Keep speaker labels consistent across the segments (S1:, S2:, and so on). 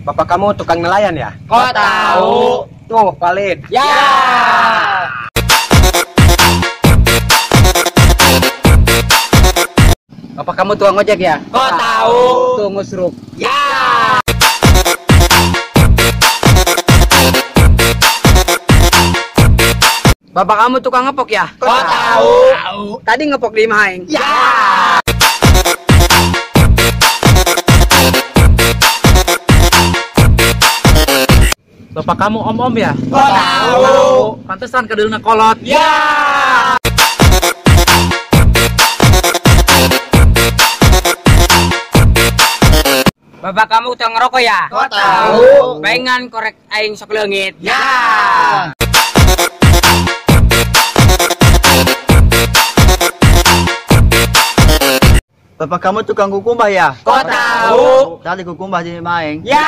S1: Bapak kamu tukang nelayan ya?
S2: Kok tahu?
S1: Tuh, valid.
S2: Ya.
S1: Bapak kamu tukang ojek ya?
S2: Kok tahu?
S1: Tuh, ngusruk.
S2: Ya.
S1: Bapak kamu tukang ngepok ya?
S2: Kok tahu?
S1: Tadi ngepok di Maeng.
S2: Ya.
S3: Bapak kamu om-om ya?
S2: Kok tahu?
S3: Pantesan kadulna kolot.
S2: Ya.
S4: Bapak kamu tukang ngerokok ya?
S2: Kok tahu?
S4: Baengan korek aing sok leungit.
S2: Ya.
S5: Bapak kamu tukang kukumbah ya?
S2: Kok tahu?
S5: Tadi kukumbah di Maeng.
S2: Ya.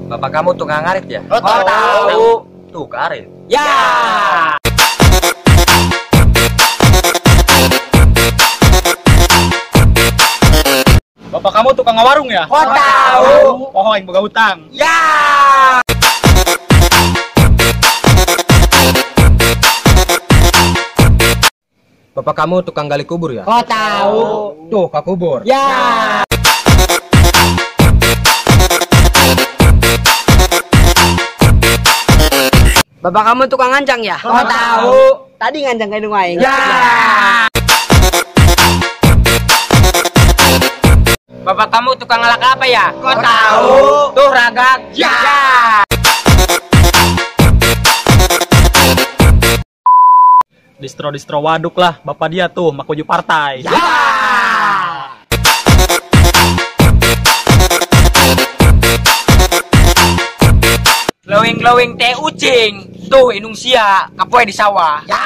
S1: Bapak kamu tukang ngarit ya?
S2: Kok tahu?
S1: Tuh, karet.
S2: Ya.
S3: Bapak kamu tukang warung ya?
S2: Kok tahu?
S3: Oh, yang boga hutang.
S2: Ya.
S1: Bapak kamu tukang gali kubur ya?
S2: Kok tahu?
S1: Tuh, Kak kubur.
S2: Ya.
S4: Bapak kamu tukang ngancang ya?
S2: Kok tahu?
S4: Tadi ngancang kayak dung aing.
S2: Ya.
S4: Bapak kamu tukang ngelak apa ya?
S2: Kok tahu?
S4: Tuh ragak.
S2: Ya.
S3: Distro waduk lah, bapak dia tuh makuju partai.
S2: Ya.
S4: Glowing teh ucing. Tuh inung sia, kapoe di sawah.
S2: Ya.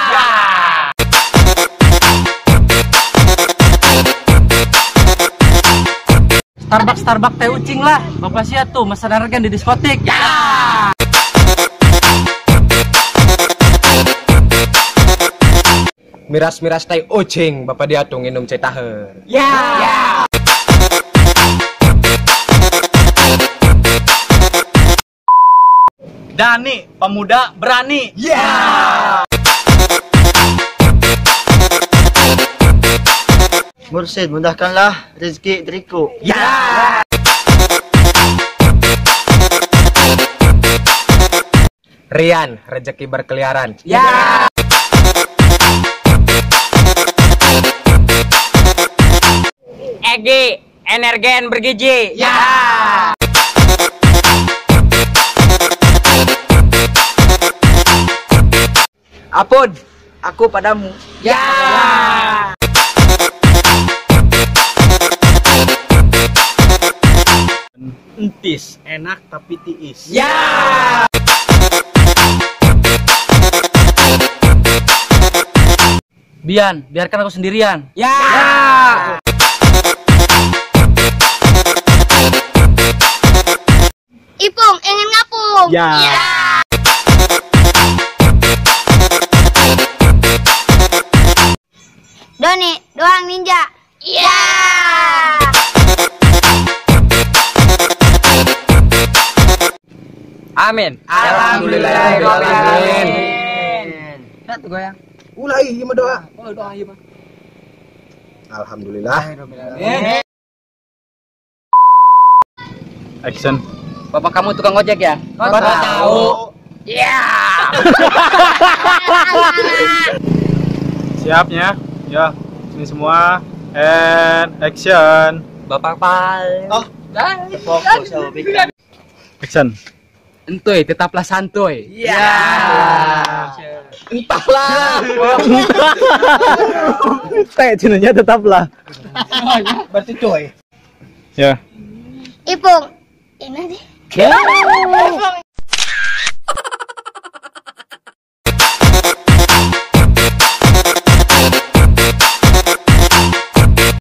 S3: Starbucks teh ucing lah. Bapak sia tuh mesen harga di diskotik.
S2: Ya.
S1: Miras tai ucing, Bapak dia tuh nginum cai taher.
S2: Ya. Ya.
S3: Dani, pemuda berani.
S2: Ya.
S5: Mursid, mudahkanlah rezeki diriku.
S2: Ya.
S1: Rian, rezeki berkeliaran.
S2: Ya.
S4: Egi, energen bergizi.
S2: Ya.
S4: Apun, aku padamu.
S2: Ya.
S3: Entis, enak tapi tiis.
S2: Ya.
S3: Biarkan aku sendirian.
S2: Ya.
S6: Ipung, ingin ngapung.
S3: Ya.
S6: Doni, doang ninja. Iya.
S4: Amin.
S2: Alhamdulillahirobbilalamin.
S4: Nah, tuh goyang.
S1: Ulai, iya doa.
S4: Oh, doa iya, Pak.
S1: Alhamdulillah.
S3: Action.
S4: Bapak kamu tukang ojek ya?
S2: Kok tahu?
S4: Ya.
S3: Siapnya? Ya, sini semua. And action.
S4: Bapak paling.
S5: Oh. Fokus sama pikiran.
S3: Action.
S4: Entuy, tetaplah santuy.
S2: Ya.
S4: Entahlah.
S3: Kayak cinanya tetaplah.
S5: Berarti coy.
S3: Ya.
S6: Ipung, ini deh.
S3: Ya.